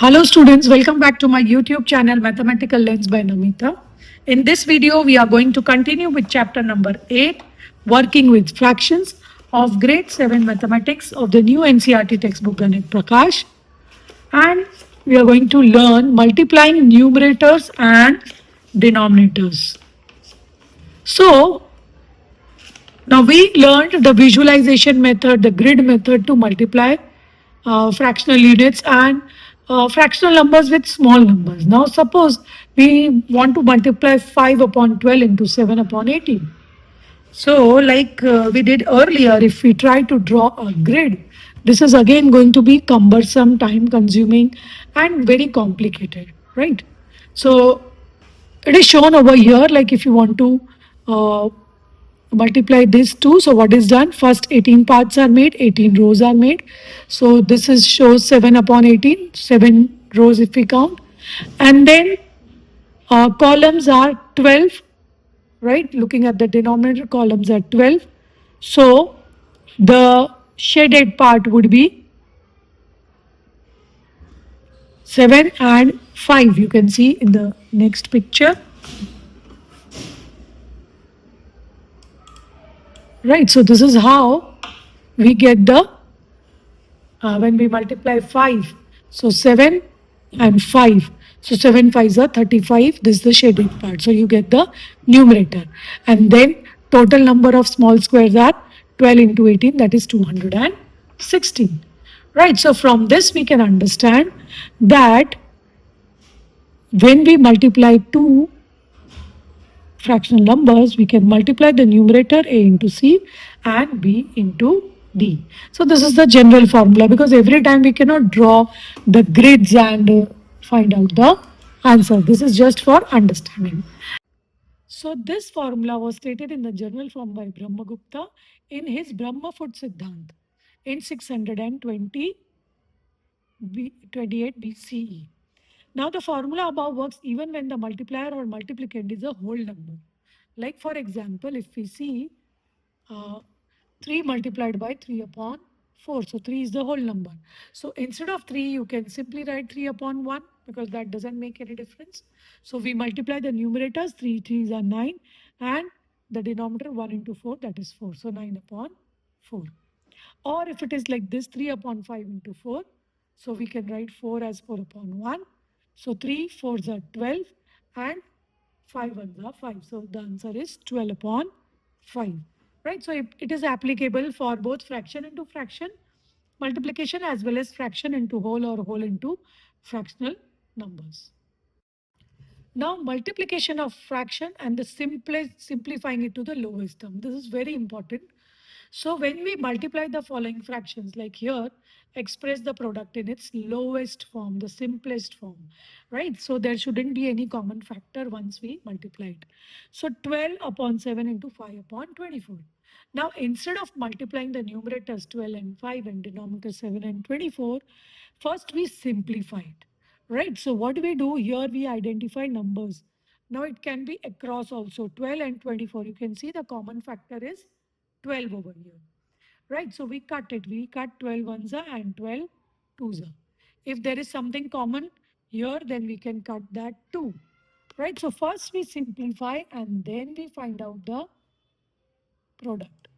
Hello students, welcome back to my YouTube channel Mathematical Lens by Namitha. In this video, we are going to continue with chapter number 8, Working with Fractions of grade 7 Mathematics of the new NCERT textbook Ganitha Prakash. And we are going to learn multiplying numerators and denominators. So, now we learned the visualization method, the grid method to multiply fractional units and fractional numbers with small numbers. Now suppose we want to multiply 5 upon 12 into 7 upon 18. So like we did earlier, if we try to draw a grid, this is again going to be cumbersome, time consuming and very complicated, right? So it is shown over here, like if you want to uh, multiply this two. So what is done? First 18 parts are made, 18 rows are made. So this is shows 7 upon 18, 7 rows if we count. And then columns are 12, right? Looking at the denominator, columns are 12. So the shaded part would be 7 and 5. You can see in the next picture. Right, so this is how we get the when we multiply 5. So 7 and 5. So 7 5s are 35. This is the shaded part. So you get the numerator. And then total number of small squares are 12 into 18, that is 216. Right, so from this we can understand that when we multiply two fractional numbers, we can multiply the numerator a into c and b into d. So this is the general formula, because every time we cannot draw the grids and find out the answer. This is just for understanding. So this formula was stated in the journal form by Brahmagupta in his Brahmafoot Siddhant in 620 28 BCE. Now the formula above works even when the multiplier or multiplicand is a whole number. Like for example, if we see uh, 3 multiplied by 3 upon 4. So 3 is the whole number. So instead of 3, you can simply write 3 upon 1, because that doesn't make any difference. So we multiply the numerators, 3 3s are 9, and the denominator 1 into 4, that is 4. So 9 upon 4. Or if it is like this, 3 upon 5 into 4. So we can write 4 as 4 upon 1. So 3 4s are 12 and 5 ones are 5. So the answer is 12 upon 5. Right? So it is applicable for both fraction into fraction multiplication as well as fraction into whole or whole into fractional numbers. Now multiplication of fraction and the simplifying it to the lowest term. This is very important. So when we multiply the following fractions, like here, express the product in its lowest form, the simplest form, right? So there shouldn't be any common factor once we multiply it. So 12 upon 7 into 5 upon 24. Now instead of multiplying the numerators 12 and 5 and denominator 7 and 24, first we simplify it. Right, so what we do here, we identify numbers. Now it can be across also 12 and 24. You can see the common factor is 12 over here. Right, so we cut it. We cut 12 ones are and 12 twos are. If there is something common here, then we can cut that too. Right, so first we simplify and then we find out the product.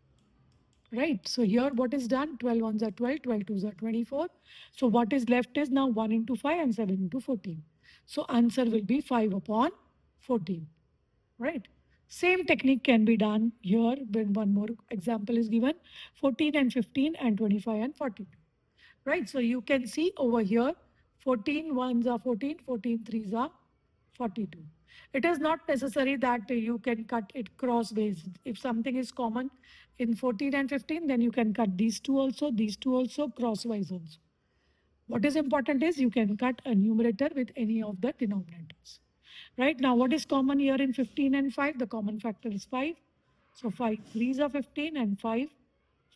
Right, so here what is done? 12 ones are 12, 12 twos are 24. So what is left is now 1 into 5 and 7 into 14. So answer will be 5 upon 14. Right. Same technique can be done here when one more example is given. 14 and 15 and 25 and 42. Right. So you can see over here 14 ones are 14, 14 threes are 42. It is not necessary that you can cut it crossways. If something is common in 14 and 15, then you can cut these two also crosswise also. What is important is you can cut a numerator with any of the denominators. Right now, what is common here in 15 and 5? The common factor is 5. So 5 3s are 15 and 5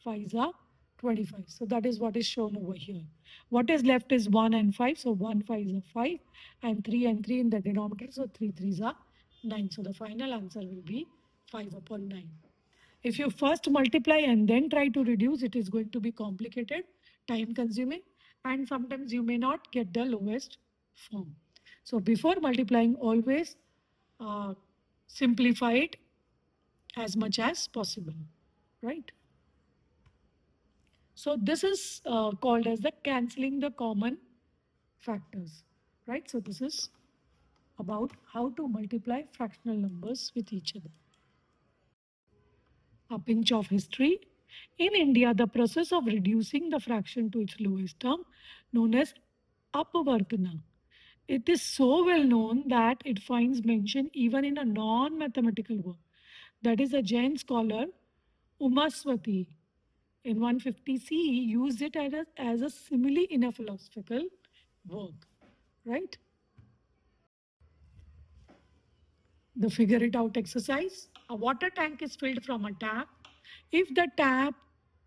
5s are 25. So that is what is shown over here. What is left is 1 and 5. So 1 5s are 5 and 3 in the denominator. So 3 3s are 9. So the final answer will be 5 upon 9. If you first multiply and then try to reduce, it is going to be complicated, time consuming, and sometimes you may not get the lowest form. So before multiplying, always uh, simplify it as much as possible, right? So this is called as the cancelling the common factors, right? So this is about how to multiply fractional numbers with each other. A pinch of history. In India, the process of reducing the fraction to its lowest term, known as Apavartana, it is so well known that it finds mention even in a non-mathematical work. That is, a Jain scholar, Umaswati, in 150 CE, used it as a simile in a philosophical work, right? The figure it out exercise. A water tank is filled from a tap. If the tap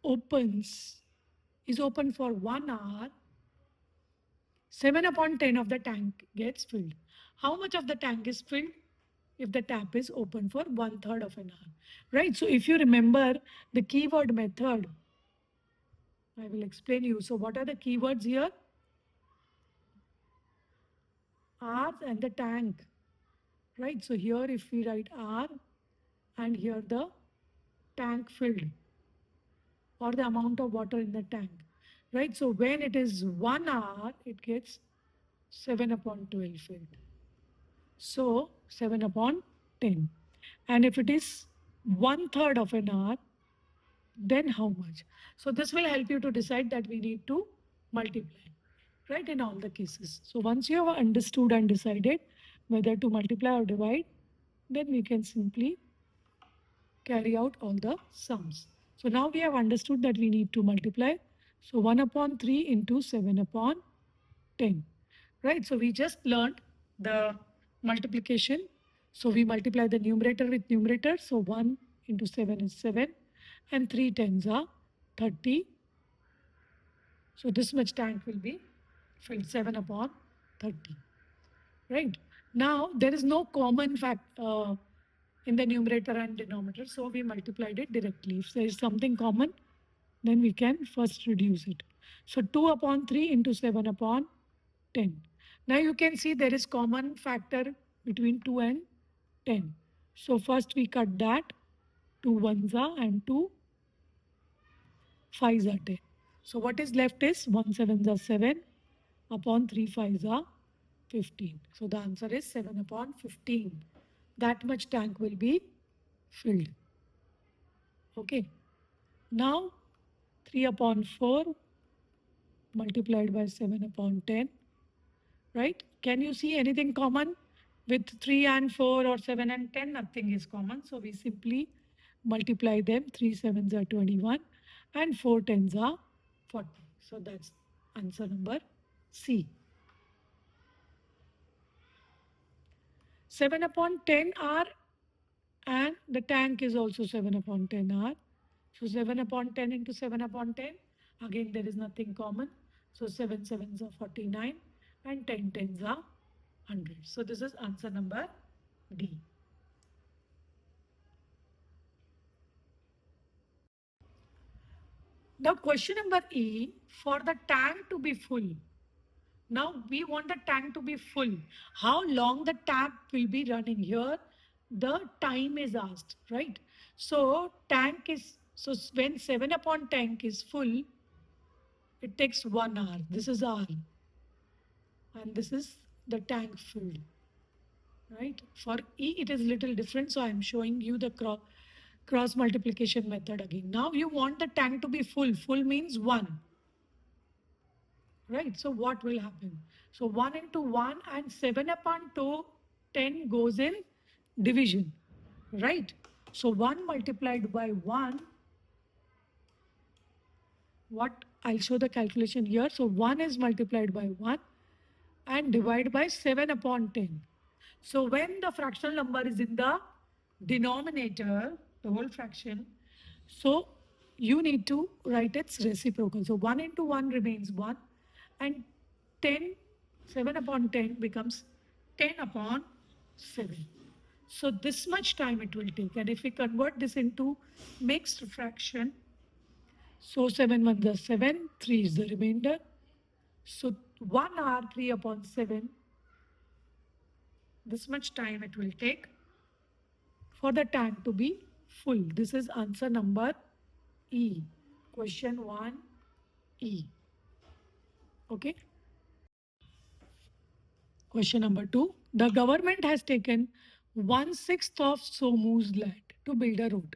opens, is open for 1 hour, 7 upon 10 of the tank gets filled. How much of the tank is filled if the tap is open for 1/3 of an hour? Right? So if you remember the keyword method, I will explain you. So what are the keywords here? R and the tank. Right? So here if we write R and here the tank filled or the amount of water in the tank. Right? So when it is 1 hour, it gets 7 upon 12 filled. So 7 upon 10. And if it is 1/3 of an hour, then how much? So this will help you to decide that we need to multiply, right, in all the cases. So once you have understood and decided whether to multiply or divide, then we can simply carry out all the sums. So now we have understood that we need to multiply. So 1 upon 3 into 7 upon 10. Right? So we just learned the multiplication. So we multiply the numerator with numerator. So 1 into 7 is 7 and 3 tens are 30. So this much tank will be filled 7 upon 30. Right? Now there is no common fact in the numerator and denominator. So we multiplied it directly. If there is something common, then we can first reduce it. So 2 upon 3 into 7 upon 10. Now you can see there is common factor between 2 and 10. So first we cut that. 2 ones are and 2 fives are 10. So what is left is 1 sevens are 7 upon 3 fives are 15. So the answer is 7 upon 15. That much tank will be filled. Okay. Now 3 upon 4 multiplied by 7 upon 10. Right? Can you see anything common with 3 and 4 or 7 and 10? Nothing is common. So we simply multiply them. 3 sevens are 21 and 4 tens are 40. So that's answer number C. 7 upon 10 are, and the tank is also 7 upon 10 are. So 7 upon 10 into 7 upon 10. Again, there is nothing common. So 7 sevens are 49 and 10 tens are 100. So this is answer number D. Now question number E, for the tank to be full. Now we want the tank to be full. How long the tap will be running here? The time is asked, right? So tank is, so when 7 upon tank is full, it takes 1 hour. This is R. And this is the tank filled, right? For E, it is little different. So I'm showing you the cross multiplication method again. Now you want the tank to be full. Full means 1. Right? So what will happen? So 1 into 1 and 7 upon 2, 10 goes in division. Right? So 1 multiplied by 1, what? I'll show the calculation here. So 1 is multiplied by 1 and divided by 7 upon 10. So when the fractional number is in the denominator, the whole fraction, so you need to write its reciprocal. So 1 into 1 remains 1 and 10, 7 upon 10 becomes 10 upon 7. So this much time it will take. And if we convert this into mixed fraction, so 7 ones are 7, 3 is the remainder. So 1 hour 3 upon 7, this much time it will take for the tank to be full. This is answer number E. Question 1 E. Okay. Question number 2. The government has taken 1/6 of Somu's land to build a road.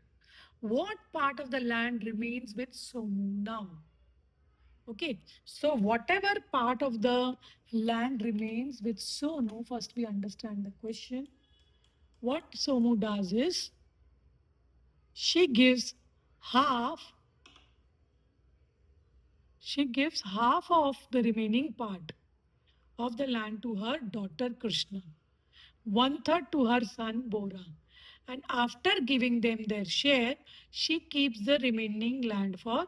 What part of the land remains with Somu now? Okay, so whatever part of the land remains with Sonu, first we understand the question. What Somu does is she gives half, she gives half of the remaining part of the land to her daughter Krishna, one third to her son Bora. And after giving them their share, she keeps the remaining land for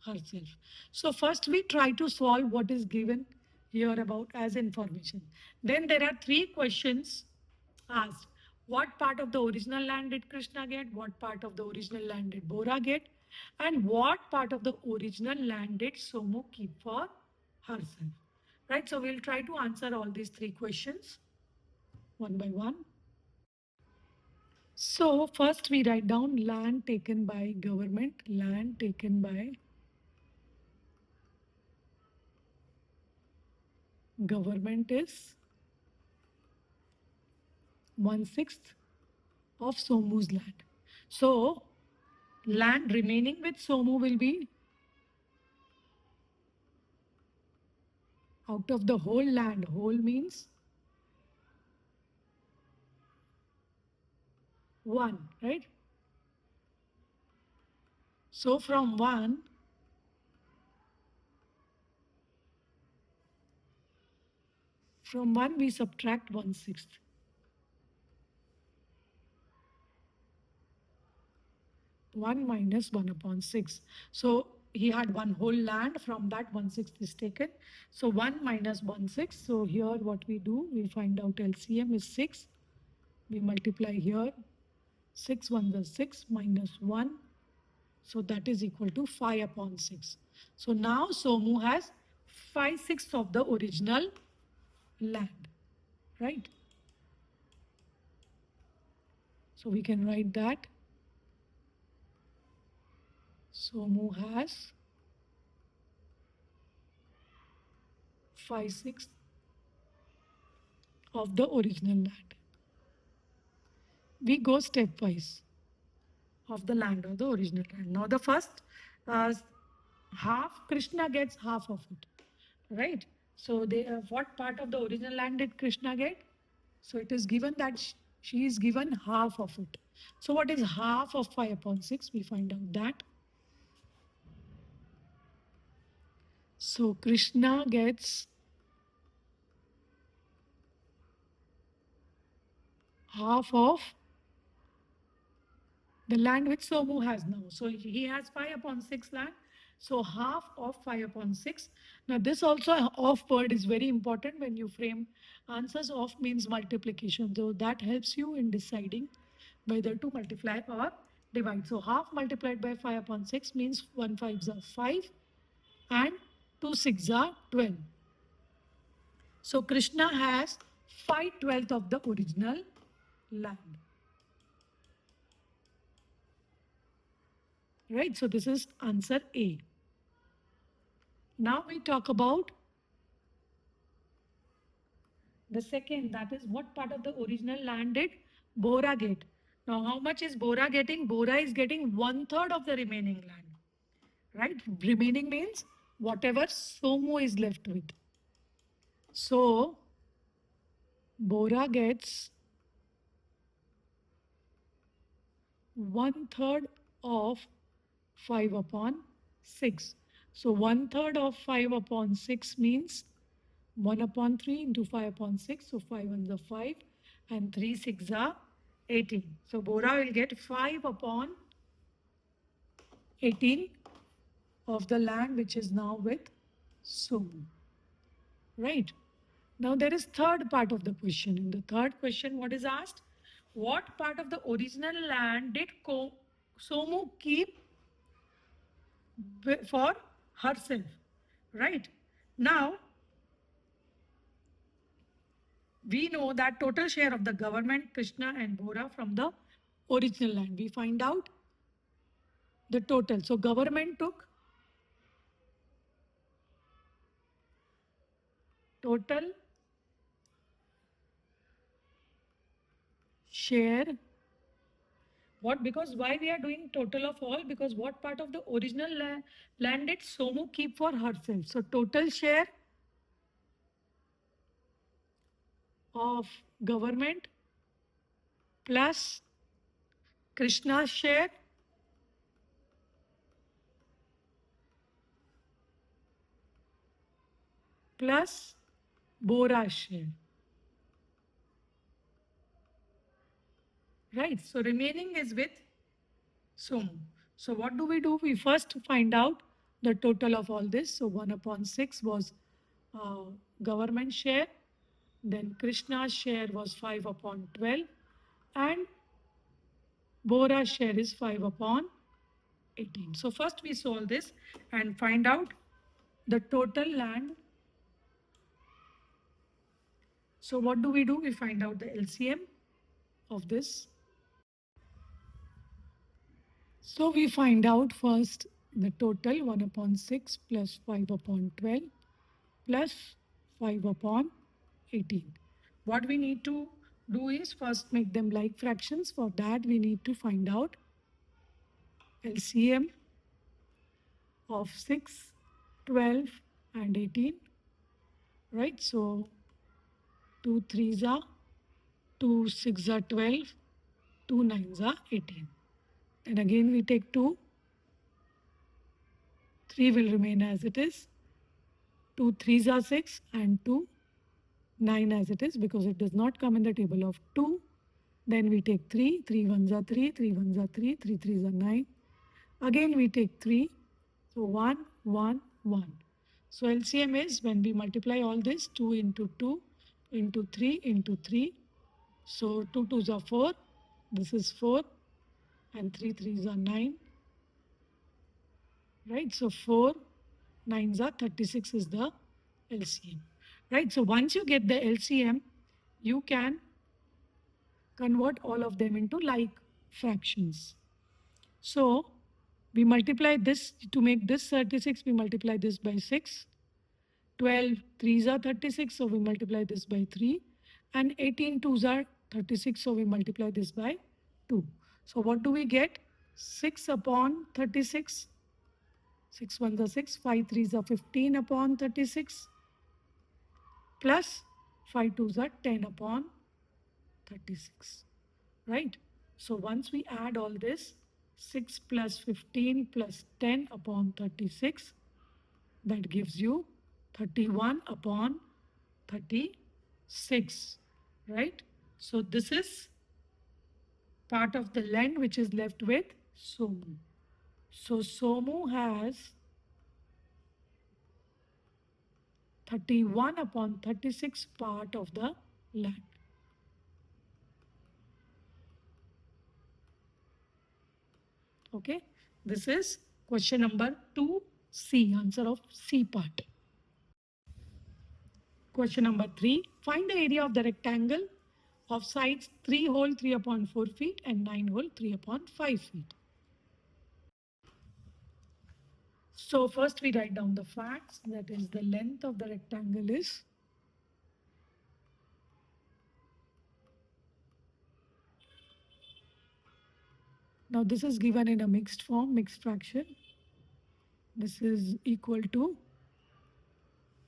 herself. So first we try to solve what is given here about as information. Then there are three questions asked. What part of the original land did Krishna get? What part of the original land did Bora get? And what part of the original land did Somu keep for herself? Right, so we'll try to answer all these three questions one by one. So first we write down land taken by government. Land taken by government is 1/6 of Somu's land. So land remaining with Somu will be out of the whole land. Whole means 1, right? So from 1 we subtract 1/6. 1 minus 1 upon 6. So he had one whole land, from that 1/6 is taken. So 1 minus 1/6. So here what we do, we find out LCM is 6. We multiply here. 6 1 is 6 minus 1. So that is equal to 5 upon 6. So now Somu has 5/6 of the original land, right? So we can write that Somu has 5/6 of the original land. We go stepwise of the land of the original land. Now the first uh, half, Krishna gets half of it, right? So they, what part of the original land did Krishna get? So it is given that she is given half of it. So what is half of 5 upon 6? We find out that. So Krishna gets half of the land which Somu has now. So he has 5 upon 6 land. So half of 5 upon 6. Now this also of word is very important when you frame answers. Of means multiplication. So that helps you in deciding whether to multiply or divide. So half multiplied by 5 upon 6 means 1 5s are 5 and 2 6s are 12. So Krishna has 5/12 of the original land. Right, so this is answer A. Now we talk about the second, that is what part of the original land did Bora get? Now how much is Bora getting? Bora is getting 1/3 of the remaining land. Right? Remaining means whatever Somu is left with. So Bora gets 1/3 of 5 upon 6. So 1/3 of 5 upon 6 means 1 upon 3 into 5 upon 6. So 5 ones are 5 and 3 6 are 18. So Bora will get 5 upon 18 of the land which is now with Somu. Right. Now there is third part of the question. In the third question, what is asked? What part of the original land did Somu keep for herself? Right. Now we know that total share of the government, Krishna and Bora from the original land. We find out the total. So government took total share. What? Because why we are doing total of all? Because what part of the original land did Somu keep for herself? So total share of government plus Krishna's share plus Bora's share. Right. So remaining is with Somu. So what do? We first find out the total of all this. So 1 upon 6 was uh, government share. Then Krishna's share was 5 upon 12. And Bora's share is 5 upon 18. So first we solve this and find out the total land. So what do? We find out the LCM of this. So we find out first the total 1 upon 6 plus 5 upon 12 plus 5 upon 18. What we need to do is first make them like fractions. For that we need to find out LCM of 6, 12 and 18. Right, so 2 3s are 2 6 are 12, 2 9s are 18. And again we take 2, 3 will remain as it is, 2 3s are 6 and 2 9 as it is because it does not come in the table of 2. Then we take 3, 3 1s are 3, 3 1s are 3, 3 3s are 9. Again we take 3, so 1, 1, 1. So LCM is when we multiply all this 2 into 2 into 3 into 3. So 2 2s are 4, this is 4 and 3 3s are 9. Right, so 4 9s are 36 is the LCM. Right, so once you get the LCM, you can convert all of them into like fractions. So we multiply this to make this 36, we multiply this by 6. 12 3s are 36, so we multiply this by 3. And 18 2s are 36, so we multiply this by 2. So what do we get? 6 upon 36. 6 1s are 6, 5 3s are 15 upon 36 plus 5 2s are 10 upon 36. Right? So once we add all this, 6 plus 15 plus 10 upon 36, that gives you 31 upon 36. Right? So this is part of the land which is left with Somu. So Somu has 31 upon 36 part of the land. Okay, this is question number 2C, answer of C part. Question number 3, find the area of the rectangle of sides 3 whole 3 upon 4 feet and 9 whole 3 upon 5 feet. So first we write down the facts, that is the length of the rectangle is now this is given in a mixed form, mixed fraction. This is equal to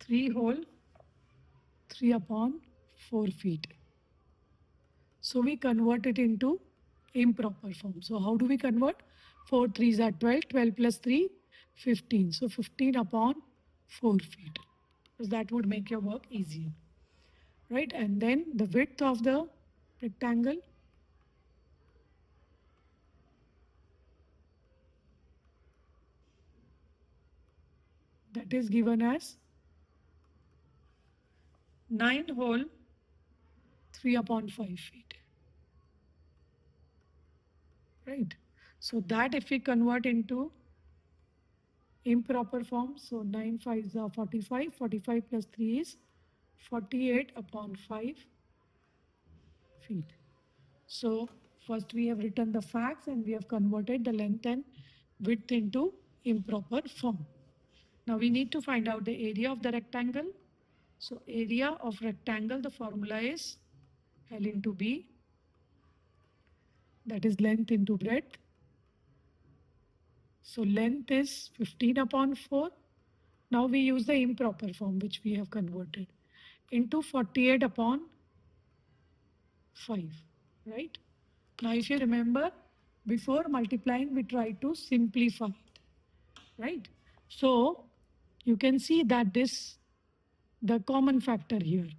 3 whole 3 upon 4 feet. So we convert it into improper form. So how do we convert? 4 3s are 12, 12 plus 3, 15. So 15 upon 4 feet. So that would make your work easier. Right? And then the width of the rectangle, that is given as 9 whole 3 upon 5 feet. Right? So that if we convert into improper form, so 9 5s are 45, 45 plus 3 is 48 upon 5. feet. So first we have written the facts and we have converted the length and width into improper form. Now we need to find out the area of the rectangle. So area of rectangle, the formula is L into B, that is length into breadth. So length is 15 upon 4. Now we use the improper form which we have converted into 48 upon 5, right? Now if you remember, before multiplying we try to simplify it, right? So you can see that the common factor here,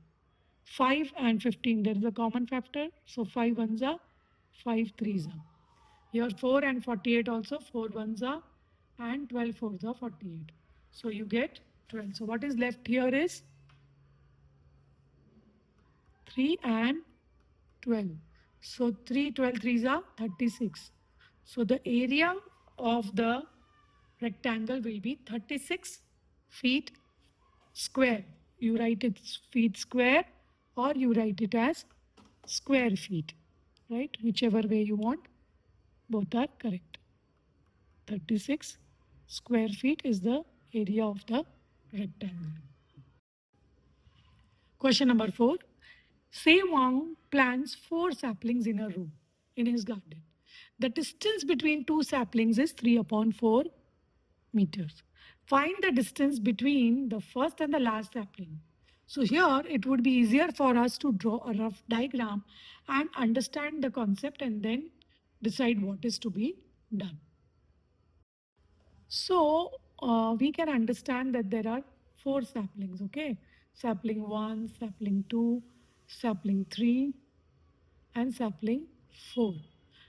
5 and 15, there is a common factor. So 5 ones are, 5 threes are. Here 4 and 48 also, 4 ones are, and 12 fours are 48. So you get 12. So what is left here is 3 and 12. So 3, 12 threes are 36. So the area of the rectangle will be 36 feet square. You write it feet square or you write it as square feet, right? Whichever way you want, both are correct. 36 square feet is the area of the rectangle. Question number 4. Say Wang plants 4 saplings in a row in his garden. The distance between 2 saplings is 3 upon 4 meters. Find the distance between the first and the last sapling. So here it would be easier for us to draw a rough diagram and understand the concept and then decide what is to be done. So we can understand that there are 4 saplings, okay? Sapling 1, sapling 2, sapling 3, and sapling 4.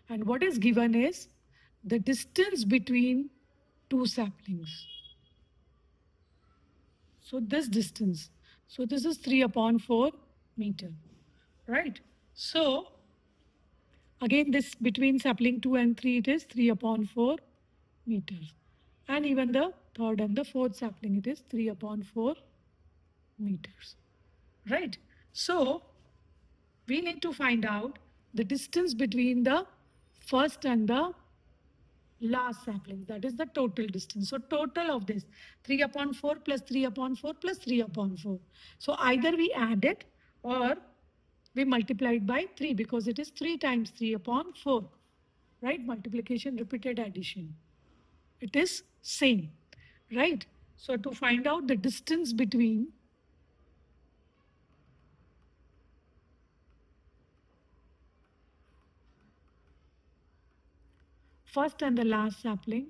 And what is given is the distance between 2 saplings. So this distance. So this is 3 upon 4 meter, right? So again this between sapling 2 and 3 it is 3 upon 4 meters. And even the third and the fourth sapling it is 3 upon 4 meters, right? So we need to find out the distance between the first and the last sapling, that is the total distance. So total of this 3 upon 4 plus 3 upon 4 plus 3 upon 4. So either we add it or we multiply it by 3 because it is 3 times 3 upon 4, right? Multiplication, repeated addition. It is same, right? So to find out the distance between first and the last sapling,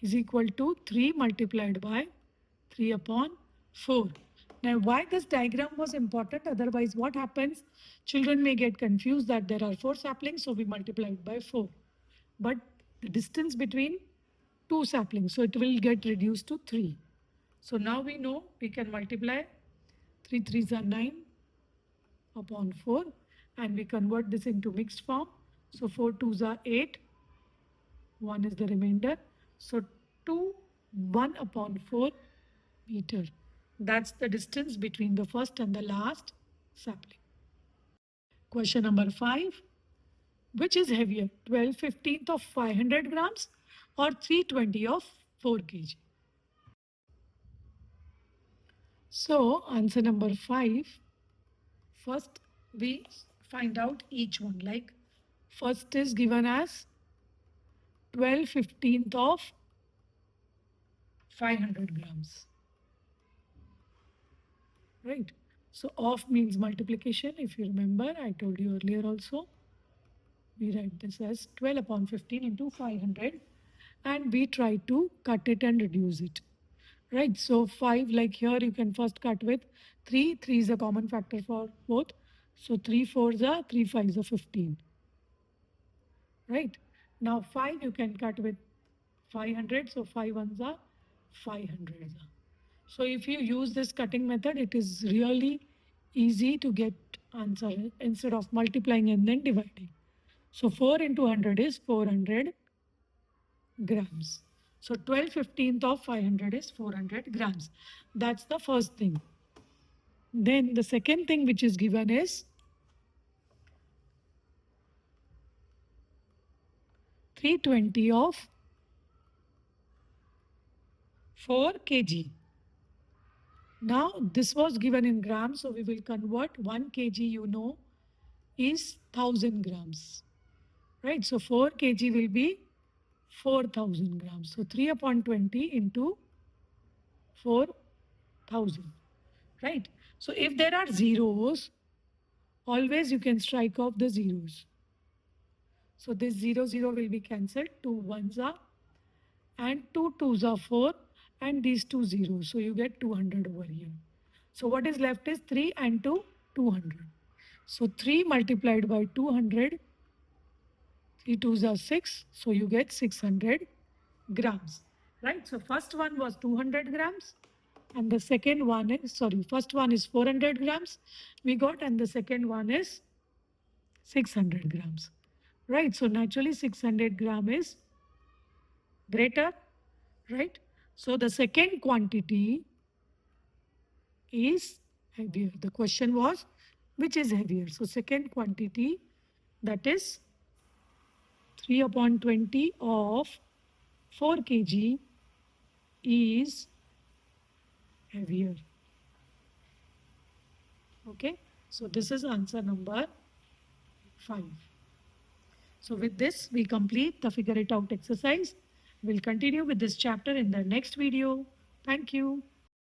is equal to 3 multiplied by 3 upon 4. Now, why this diagram was important? Otherwise, what happens? Children may get confused that there are 4 saplings, so we multiply it by 4. But the distance between 2 saplings, so it will get reduced to 3. So now we know we can multiply 3 3s are 9 upon 4 and we convert this into mixed form. So 4 2s are 8. 1 is the remainder. So 2, 1 upon 4 meter. That's the distance between the first and the last sapling. Question number 5. Which is heavier, 12/15 of 500 grams or 320 of 4 kg? So answer number 5. First we find out each one. Like first is given as 12/15 of 500 grams. Right? So of means multiplication. If you remember, I told you earlier also. We write this as 12 upon 15 into 500 and we try to cut it and reduce it. Right? So 5, like here you can first cut with 3. 3 is a common factor for both. So 3 4s are 3 5s are 15. Right? Now 5 you can cut with 500. So 5 ones are 500. So if you use this cutting method, it is really easy to get answer instead of multiplying and then dividing. So 4 into 100 is 400 grams. So 12/15 of 500 is 400 grams. That's the first thing. Then the second thing which is given is 320 of 4 kg. Now this was given in grams, so we will convert 1 kg, you know, is 1000 grams. Right? So 4 kg will be 4000 grams. So 3 upon 20 into 4000. Right? So if there are zeros, always you can strike off the zeros. So this 0 will be cancelled. 2 ones are, and 2 twos are 4, and these two zeros. So you get 200 over here. So what is left is 3 and 2, 200. So 3 multiplied by 200, 3 twos are 6. So you get 600 grams. Right? So first one was 200 grams. And the second one is, sorry, first one is 400 grams we got, and the second one is 600 grams. Right? So naturally 600 gram is greater, right? So the second quantity is heavier. The question was, which is heavier? So second quantity, that is 3 upon 20 of 4 kg is heavier. Okay, so this is answer number 5. So with this, we complete the figure it out exercise. We'll continue with this chapter in the next video. Thank you.